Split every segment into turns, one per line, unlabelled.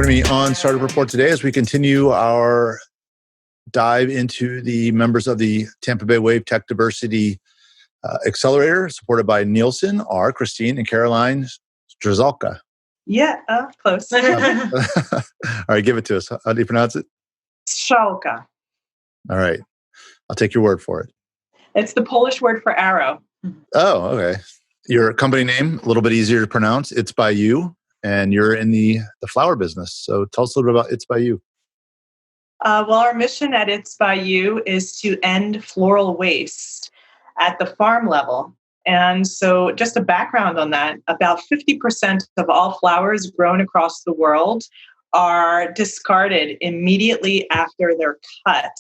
Joining me on Startup Report today as we continue our dive into the members of the Tampa Bay Wave Tech Diversity Accelerator, supported by Nielsen, are Christine and Caroline Strzalka.
Yeah, close.
All right, give it to us. How do you pronounce it?
Strzalka.
All right. I'll take your word for it.
It's the Polish word for arrow.
Oh, okay. Your company name, a little bit easier to pronounce. It's by You, and you're in the flower business. So tell us a little bit about It's by You.
Well, our mission at It's by You is to end floral waste at the farm level. And so just a background on that, about 50% of all flowers grown across the world are discarded immediately after they're cut.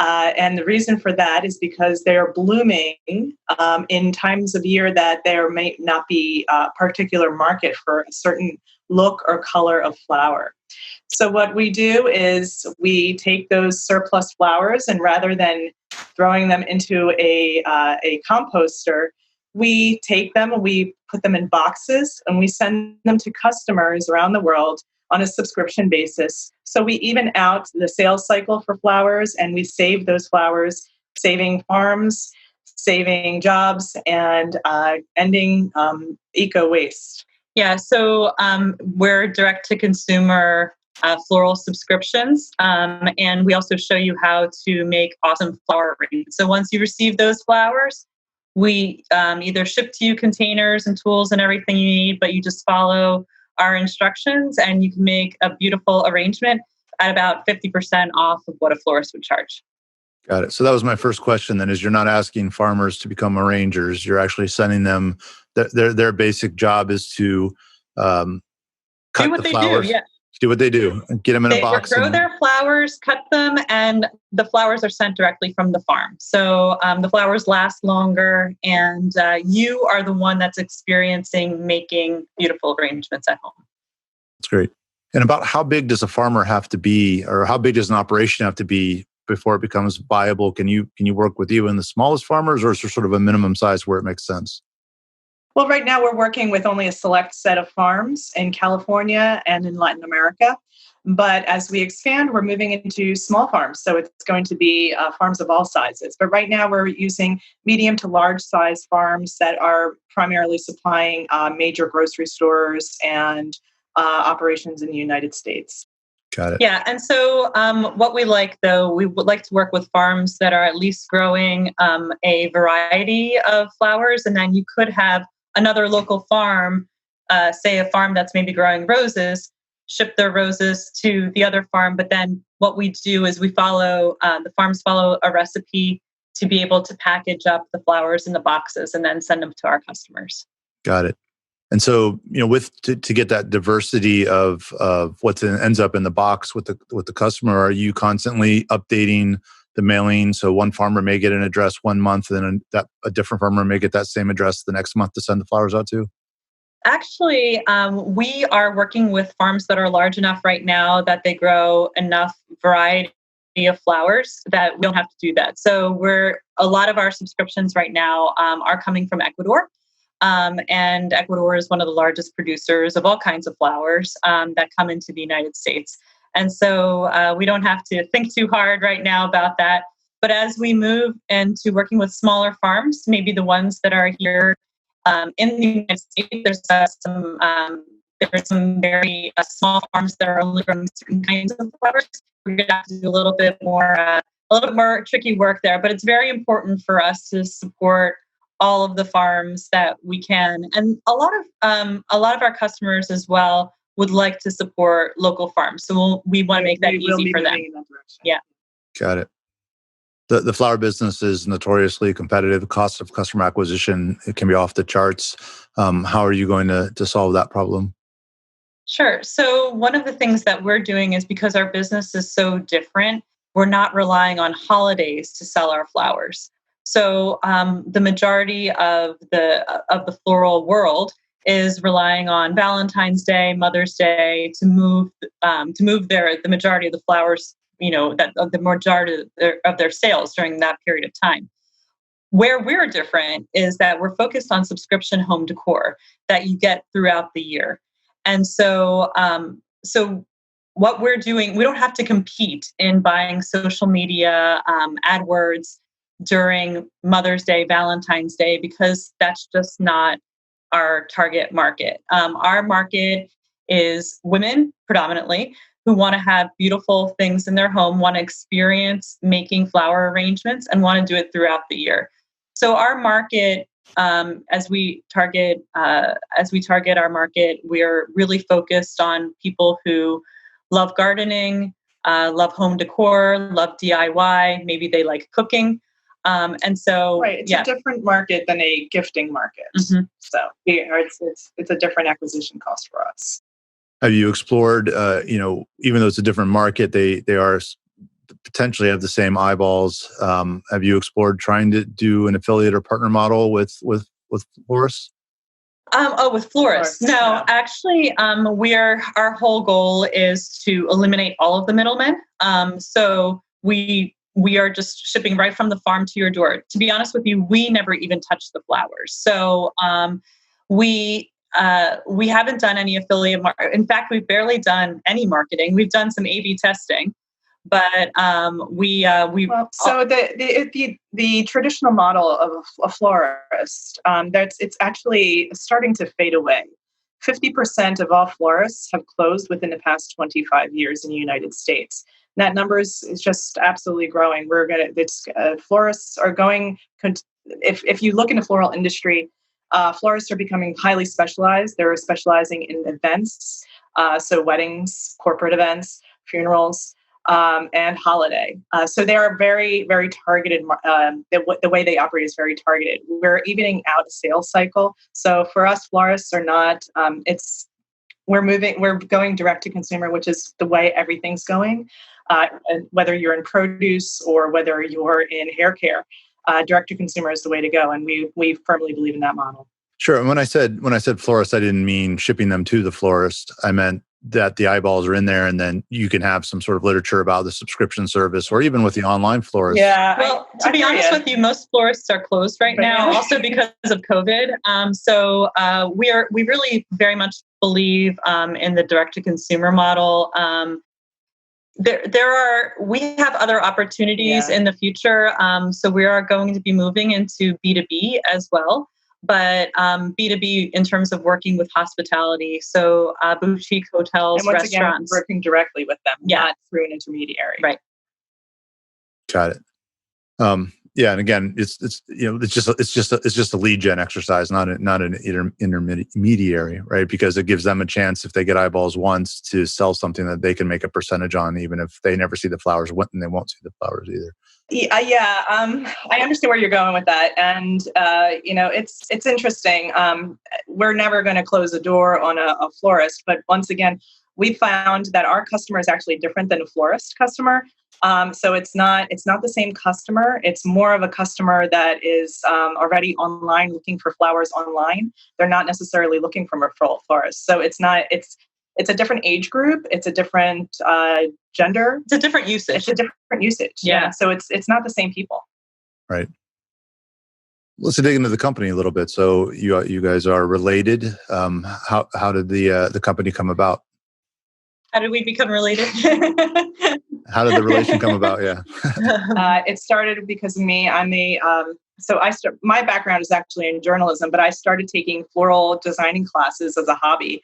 And the reason for that is because they're blooming in times of year that there may not be a particular market for a certain look or color of flower. So what we do is we take those surplus flowers, and rather than throwing them into a composter, we take them and we put them in boxes and we send them to customers around the world on a subscription basis. So we even out the sales cycle for flowers, and we save those flowers, saving farms, saving jobs, and ending eco waste.
Yeah, so we're direct to consumer floral subscriptions, and we also show you how to make awesome flower arrangements. So once you receive those flowers, we either ship to you containers and tools and everything you need, but you just follow our instructions and you can make a beautiful arrangement at about 50% off of what a florist would charge.
Got it. So that was my first question then, is you're not asking farmers to become arrangers. You're actually sending them, their basic job is to cut the flowers. Do what they do. Get them in a box.
They grow their flowers, cut them, and the flowers are sent directly from the farm. So the flowers last longer, and you are the one that's experiencing making beautiful arrangements at home.
That's great. And about how big does a farmer have to be, or how big does an operation have to be before it becomes viable? Can you work with even the smallest farmers, or is there sort of a minimum size where it makes sense?
Well, right now we're working with only a select set of farms in California and in Latin America. But as we expand, we're moving into small farms. So it's going to be farms of all sizes. But right now we're using medium to large size farms that are primarily supplying major grocery stores and operations in the United States.
Got it.
Yeah. And so what we like, though, we would like to work with farms that are at least growing a variety of flowers. And then you could have another local farm, say a farm that's maybe growing roses, ship their roses to the other farm. But then what we do is we follow, the farms follow a recipe to be able to package up the flowers in the boxes and then send them to our customers.
Got it. And so, to get that diversity of what ends up in the box with the customer, are you constantly updating the mailing? So one farmer may get an address one month, and then a different farmer may get that same address the next month to send the flowers out to?
Actually, we are working with farms that are large enough right now that they grow enough variety of flowers that we don't have to do that. So a lot of our subscriptions right now are coming from Ecuador. And Ecuador is one of the largest producers of all kinds of flowers that come into the United States. And so we don't have to think too hard right now about that. But as we move into working with smaller farms, maybe the ones that are here in the United States, there's some very small farms that are only growing certain kinds of flowers. We're going to have to do a little bit more tricky work there. But it's very important for us to support all of the farms that we can, and a lot of our customers as well would like to support local farms. So we want to make that easy for them. Yeah,
got it. The flower business is notoriously competitive. The cost of customer acquisition, it can be off the charts. How are you going to solve that problem?
Sure. So one of the things that we're doing is, because our business is so different, we're not relying on holidays to sell our flowers. So the majority of the floral world is relying on Valentine's Day, Mother's Day to move the majority of the flowers, the majority of their sales during that period of time. Where we're different is that we're focused on subscription home decor that you get throughout the year, and so what we're doing, we don't have to compete in buying social media, AdWords during Mother's Day, Valentine's Day, because that's just not our target market. Our market is women predominantly who want to have beautiful things in their home, want to experience making flower arrangements, and want to do it throughout the year. So our market, as we target our market, we're really focused on people who love gardening, love home decor, love DIY. Maybe they like cooking. And so,
right, it's a different market than a gifting market.
Mm-hmm.
So it's a different acquisition cost for us.
Have you explored, even though it's a different market, they are potentially have the same eyeballs. Have you explored trying to do an affiliate or partner model with florists?
With florists. No,
yeah.
Actually, our whole goal is to eliminate all of the middlemen. So we are just shipping right from the farm to your door. To be honest with you, we never even touch the flowers. So we haven't done any affiliate. In fact, we've barely done any marketing. We've done some A/B testing, but
so the traditional model of a florist, it's actually starting to fade away. 50% of all florists have closed within the past 25 years in the United States. And that number is just absolutely growing. Florists are going. If you look in the floral industry, florists are becoming highly specialized. They're specializing in events, so weddings, corporate events, funerals, and holiday. So they are very, very targeted. The way they operate is very targeted. We're evening out a sales cycle. So for us, florists are not. We're going direct to consumer, which is the way everything's going. Whether you're in produce or whether you're in hair care, direct to consumer is the way to go, and we firmly believe in that model.
Sure. And when I said florist, I didn't mean shipping them to the florist. I meant that the eyeballs are in there, and then you can have some sort of literature about the subscription service, or even with the online florist.
Yeah.
Well, to be honest with you, most florists are closed right now, also because of COVID. So we really very much believe in the direct to consumer model. We have other opportunities in the future. So we are going to be moving into B2B as well. But B2B in terms of working with hospitality, so boutique hotels,
and once
restaurants,
again, working directly with them, not through an intermediary.
Right.
Got it. Yeah, and again, it's just a lead gen exercise, not an intermediary, right? Because it gives them a chance, if they get eyeballs once, to sell something that they can make a percentage on, even if they never see the flowers, and they won't see the flowers either.
Yeah, I understand where you're going with that, and it's interesting. We're never going to close the door on a florist, but once again, we found that our customer is actually different than a florist customer. So it's not the same customer. It's more of a customer that is already online, looking for flowers online. They're not necessarily looking from a florist. So it's a different age group. It's a different gender.
It's a different usage.
It's a different usage. Yeah. So it's not the same people.
Right. Let's dig into the company a little bit. So you guys are related. How did the company come about?
How did we become related?
How did the relation come about? Yeah.
It started because of me. My background is actually in journalism, but I started taking floral designing classes as a hobby.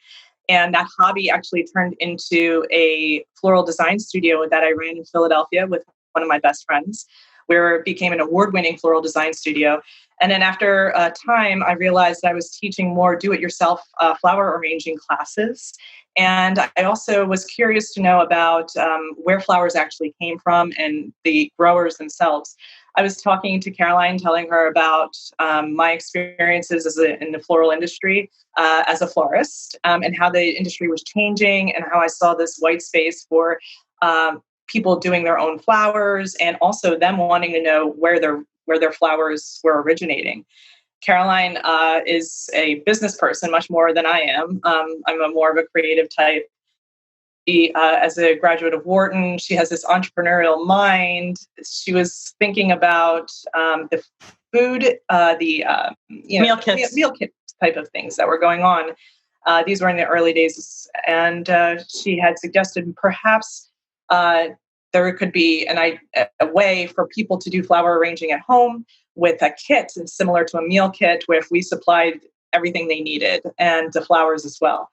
And that hobby actually turned into a floral design studio that I ran in Philadelphia with one of my best friends, where it became an award-winning floral design studio. And then after a time, I realized I was teaching more do-it-yourself flower arranging classes. And I also was curious to know about where flowers actually came from and the growers themselves. I was talking to Caroline, telling her about my experiences in the floral industry as a florist, and how the industry was changing, and how I saw this white space for people doing their own flowers, and also them wanting to know where their flowers were originating. Caroline is a business person much more than I am. I'm more of a creative type. She, as a graduate of Wharton, she has this entrepreneurial mind. She was thinking about the food, meal kit type of things that were going on. These were in the early days, and she had suggested perhaps there could be a way for people to do flower arranging at home with a kit, similar to a meal kit, where if we supplied everything they needed and the flowers as well.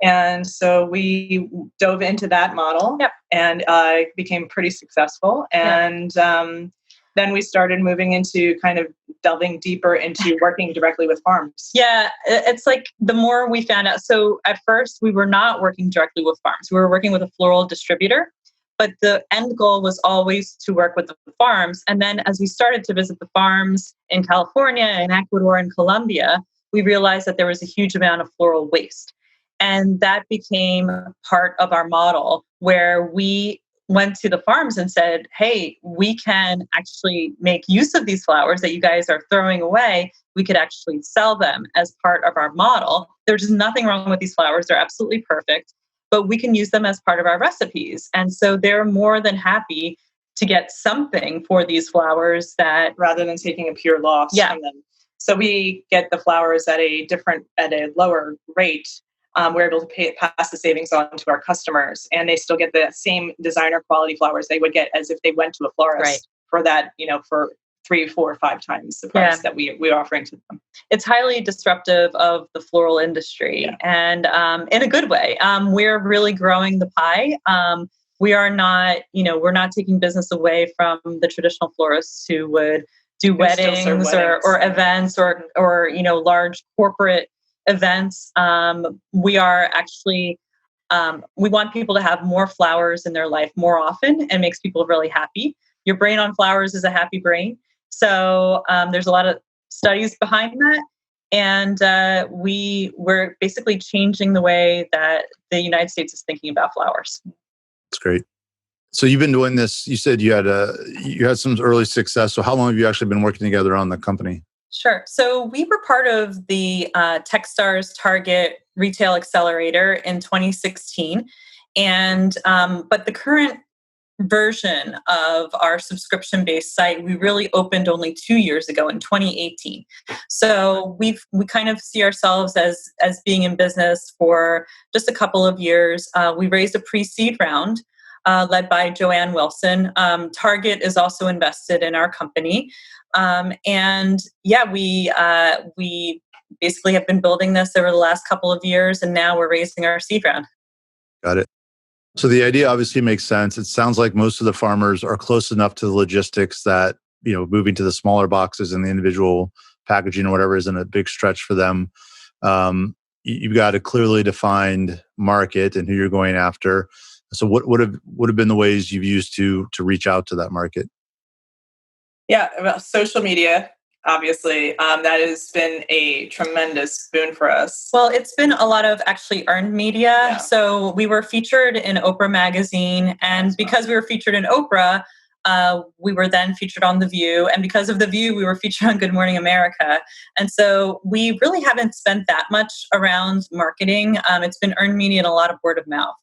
And so we dove into that model.
Yep.
And it became pretty successful. And then we started moving into kind of delving deeper into working directly with farms.
Yeah, it's like the more we found out. So at first, we were not working directly with farms. We were working with a floral distributor, but the end goal was always to work with the farms. And then as we started to visit the farms in California and Ecuador and Colombia, we realized that there was a huge amount of floral waste. And that became part of our model, where we went to the farms and said, hey, we can actually make use of these flowers that you guys are throwing away. We could actually sell them as part of our model. There's nothing wrong with these flowers. They're absolutely perfect, but we can use them as part of our recipes. And so they're more than happy to get something for these flowers, that
rather than taking a pure loss from them. So we get the flowers at a lower rate. We're able to pass the savings on to our customers, and they still get the same designer quality flowers they would get as if they went to a florist for that, for 3, 4, or 5 times the price that we're offering to them.
It's highly disruptive of the floral industry, and in a good way. We're really growing the pie. We are not, we're not taking business away from the traditional florists who would do weddings or events or large corporate events. We are actually, we want people to have more flowers in their life more often, and makes people really happy. Your brain on flowers is a happy brain. So there's a lot of studies behind that. And we're basically changing the way that the United States is thinking about flowers.
That's great. So you've been doing this, you said you had some early success. So how long have you actually been working together on the company?
Sure. So we were part of the Techstars Target Retail Accelerator in 2016. And but the current version of our subscription-based site, we really opened only 2 years ago in 2018. So we kind of see ourselves as being in business for just a couple of years. We raised a pre-seed round led by Joanne Wilson. Target is also invested in our company. We basically have been building this over the last couple of years, and now we're raising our seed round.
Got it. So the idea obviously makes sense. It sounds like most of the farmers are close enough to the logistics that, moving to the smaller boxes and the individual packaging or whatever isn't a big stretch for them. You've got a clearly defined market and who you're going after. So what would have been the ways you've used to reach out to that market?
Yeah, well, social media, obviously, that has been a tremendous boon for us.
Well, it's been a lot of actually earned media. Yeah. So we were featured in Oprah magazine, and because we were featured in Oprah, we were then featured on The View, and because of The View, we were featured on Good Morning America. And so we really haven't spent that much around marketing. It's been earned media and a lot of word of mouth.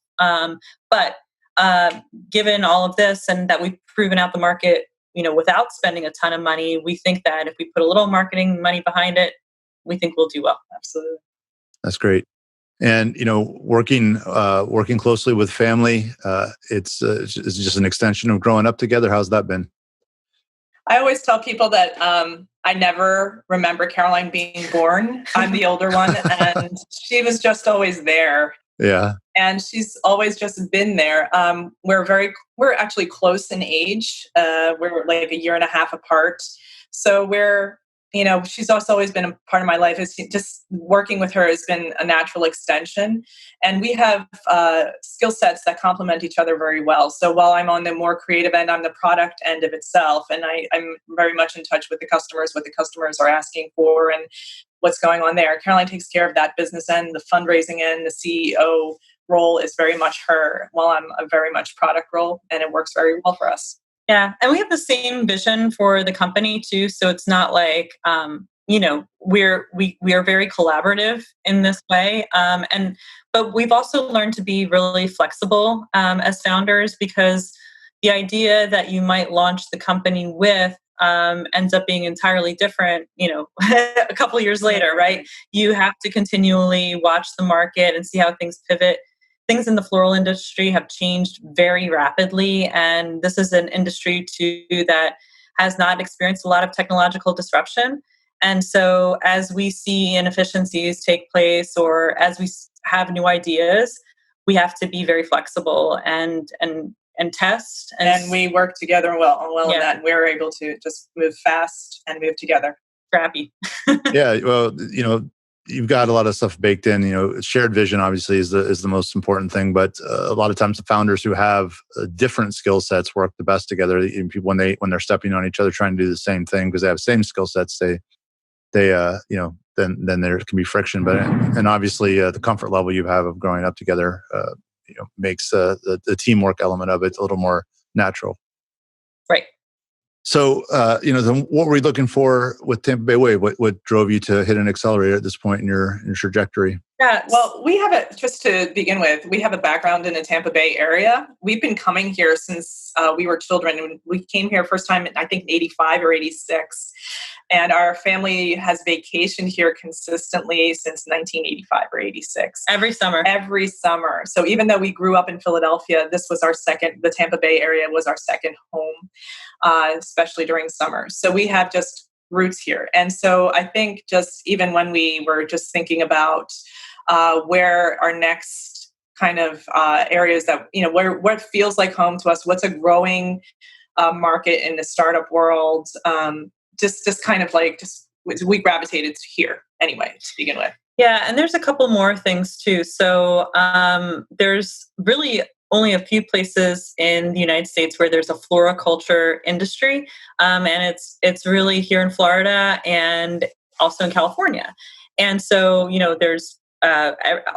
But given all of this, and that we've proven out the market, without spending a ton of money, we think that if we put a little marketing money behind it, we think we'll do well.
Absolutely.
That's great. And, working closely with family, it's just an extension of growing up together. How's that been?
I always tell people that I never remember Caroline being born. I'm the older one, and she was just always there.
Yeah.
And she's always just been there. We're actually close in age. We're like a year and a half apart. So she's also always been a part of my life. It's just working with her has been a natural extension. And we have skill sets that complement each other very well. So while I'm on the more creative end, I'm the product end of itself. And I'm very much in touch with the customers, what the customers are asking for and what's going on there. Caroline takes care of that business end, the fundraising end, the CEO role is very much her, while I'm a very much product role, and it works very well for us.
Yeah, and we have the same vision for the company too. So it's not like we are very collaborative in this way. But we've also learned to be really flexible as founders, because the idea that you might launch the company with ends up being entirely different, a couple years later, right? You have to continually watch the market and see how things pivot. Things in the floral industry have changed very rapidly, and this is an industry too that has not experienced a lot of technological disruption. And so, as we see inefficiencies take place, or as we have new ideas, we have to be very flexible and test.
And we work together well in
Yeah.
that. We're able to just move fast and move together.
Scrappy.
Yeah, well, you've got a lot of stuff baked in. Shared vision obviously is the most important thing, but a lot of times the founders who have different skill sets work the best together. People, when they're stepping on each other trying to do the same thing because they have the same skill sets, then there can be friction. But and obviously the comfort level you have of growing up together, makes the teamwork element of it a little more natural.
Right.
So, then what were you looking for with Tampa Bay Wave? What drove you to hit an accelerator at this point in your trajectory?
Yeah.
Well, just to begin with, we have a background in the Tampa Bay area. We've been coming here since we were children. And we came here first time, I think, in 85 or 86. And our family has vacationed here consistently since 1985 or 86.
Every summer.
Every summer. So even though we grew up in Philadelphia, the Tampa Bay area was our second home, especially during summer. So we have just roots here. And so I think just even when we were just thinking about where our next kind of areas that, where it feels like home to us, what's a growing market in the startup world, just kind of like, we gravitated to here anyway to begin with.
Yeah, and there's a couple more things too. So there's really only a few places in the United States where there's a floriculture industry, and it's really here in Florida and also in California. And so there's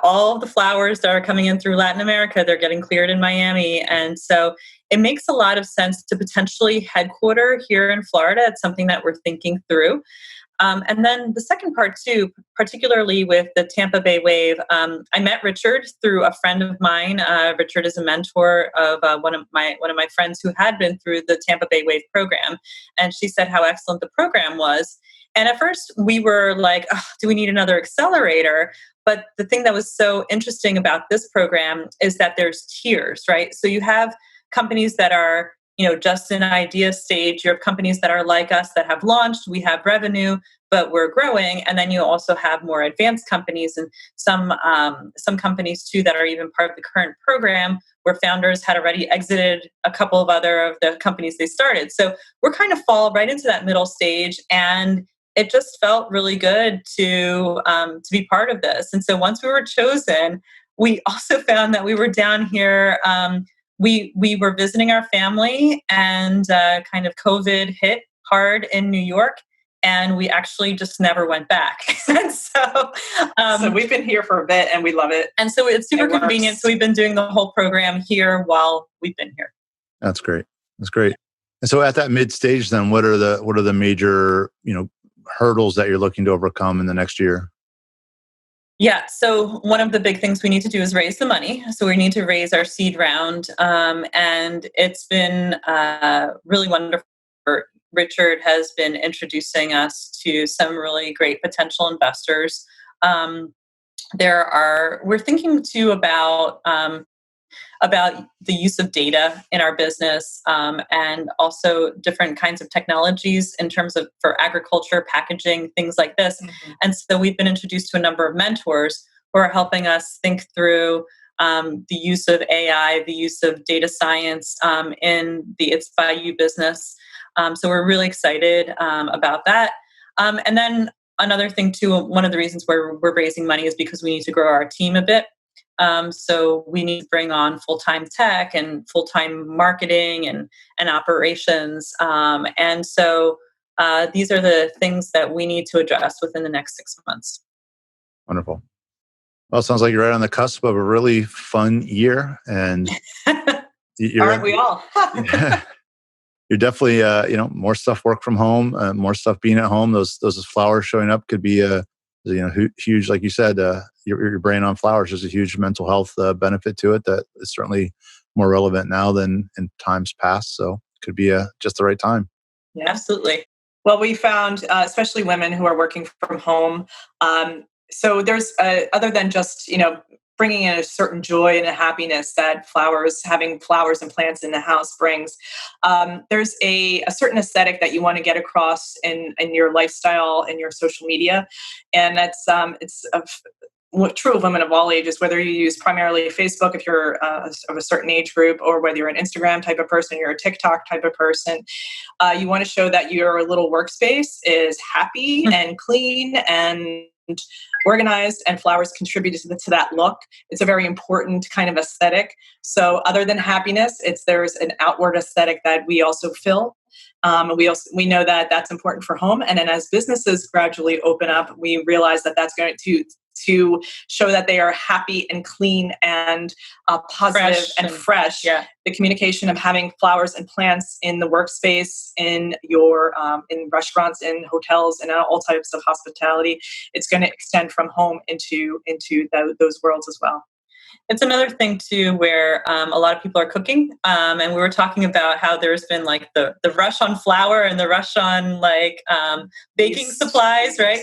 all of the flowers that are coming in through Latin America, they're getting cleared in Miami, and so it makes a lot of sense to potentially headquarter here in Florida. It's something that we're thinking through. And then the second part too, particularly with the Tampa Bay Wave, I met Richard through a friend of mine. Richard is a mentor of one of my friends who had been through the Tampa Bay Wave program, and she said how excellent the program was. And at first we were like, oh, do we need another accelerator? But the thing that was so interesting about this program is that there's tiers, right? So you have companies that are just in idea stage. You have companies that are like us that have launched, we have revenue, but we're growing. And then you also have more advanced companies and some companies too that are even part of the current program where founders had already exited a couple of other of the companies they started. So we're kind of fall right into that middle stage, and it just felt really good to be part of this. And so once we were chosen, we also found that we were down here. We were visiting our family, and kind of COVID hit hard in New York, and we actually just never went back. And so
we've been here for a bit, and we love it.
And so it's super convenient. So we've been doing the whole program here while we've been here.
That's great. That's great. And so at that mid stage, then what are the major hurdles that you're looking to overcome in the next year?
Yeah. So one of the big things we need to do is raise the money. So we need to raise our seed round. And it's been really wonderful. Richard has been introducing us to some really great potential investors. We're thinking too about the use of data in our business, and also different kinds of technologies in terms of for agriculture, packaging, things like this. Mm-hmm. And so we've been introduced to a number of mentors who are helping us think through the use of AI, the use of data science in the It's By You business. So we're really excited about that. And then another thing too, one of the reasons where we're raising money is because we need to grow our team a bit. So we need to bring on full-time tech and full-time marketing and operations. And so these are the things that we need to address within the next 6 months.
Wonderful. Well, it sounds like you're right on the cusp of a really fun year, and
aren't we all?
You're definitely, more stuff work from home, more stuff being at home. Those flowers showing up could be huge, like you said, your brain on flowers. There's a huge mental health benefit to it that is certainly more relevant now than in times past. So it could be just the right time.
Yeah.
Absolutely.
Well, we found, especially women who are working from home, so there's other than just bringing in a certain joy and a happiness that having flowers and plants in the house brings. There's a certain aesthetic that you want to get across in your lifestyle and your social media, and true of women of all ages, whether you use primarily Facebook if you're of a certain age group, or whether you're an Instagram type of person, you're a TikTok type of person. You want to show that your little workspace is happy and clean and organized, and flowers contribute to that look. It's a very important kind of aesthetic. So other than happiness, there's an outward aesthetic that we also fill. We know that that's important for home. And then as businesses gradually open up, we realize that that's going to show that they are happy and clean and positive and fresh.
Yeah.
The communication of having flowers and plants in the workspace, in your in restaurants, in hotels, and all types of hospitality, it's going to extend from home into those worlds as well.
It's another thing too, where a lot of people are cooking, and we were talking about how there's been like the rush on flour and the rush on like baking supplies, right?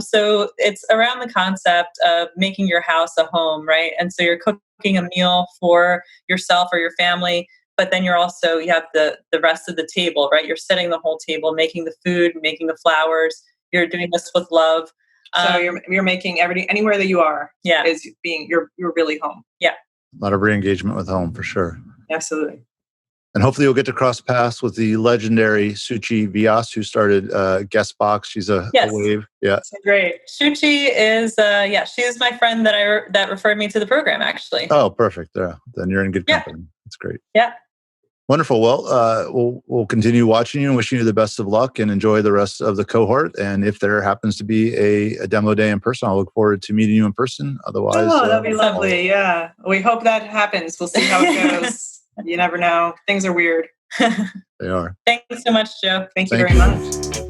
So it's around the concept of making your house a home, right? And so you're cooking a meal for yourself or your family, but then you have the rest of the table, right? You're setting the whole table, making the food, making the flowers. You're doing this with love.
So you're making everything, anywhere that you are, is being you're really home.
Yeah,
a lot of re-engagement with home for sure.
Absolutely.
And hopefully you'll get to cross paths with the legendary Suchi Vyas, who started Guest Box. She's a wave. Yeah,
so great. Suchi is she's my friend that referred me to the program, actually.
Oh, perfect. Yeah, then you're in good company. That's great.
Yeah.
Wonderful. Well, we'll continue watching you and wishing you the best of luck, and enjoy the rest of the cohort. And if there happens to be a demo day in person, I'll look forward to meeting you in person. Otherwise,
that'd be lovely. Yeah, we hope that happens. We'll see how it goes. You never know. Things are weird.
They are.
Thanks so much, Joe.
Thank you very much.